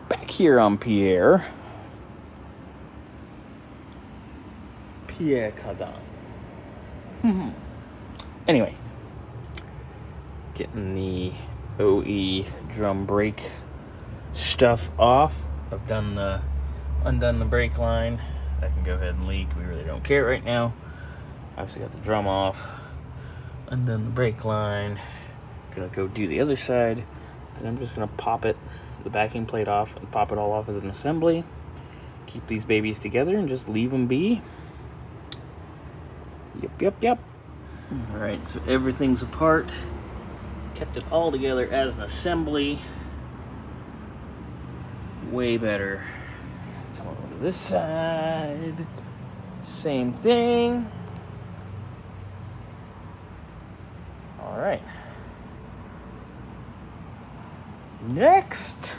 back here on Pierre Cardin. Anyway, getting the OE drum brake stuff off. I've undone the brake line. That can go ahead and leak. We really don't care right now. Obviously got the drum off. Undone the brake line. Gonna go do the other side. Then I'm just gonna pop it, the backing plate off, and pop it all off as an assembly. Keep these babies together and just leave them be. Yep. Alright, so everything's apart. Kept it all together as an assembly. Way better. Come over to this side. Same thing. Alright. Next.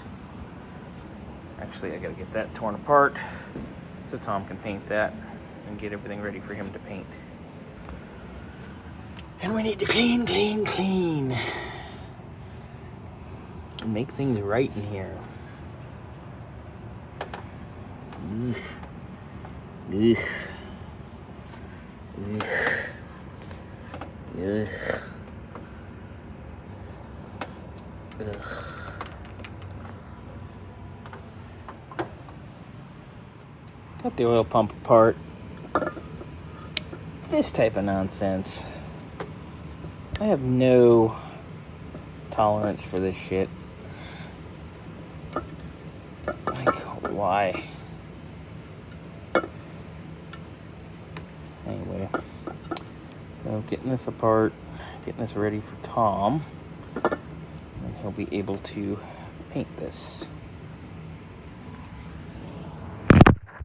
Actually, I gotta get that torn apart so Tom can paint that and get everything ready for him to paint. And we need to clean. And make things right in here. Ugh. Got the oil pump apart. This type of nonsense. I have no tolerance for this shit. Like, why? Anyway, so getting this apart, getting this ready for Tom, and he'll be able to paint this.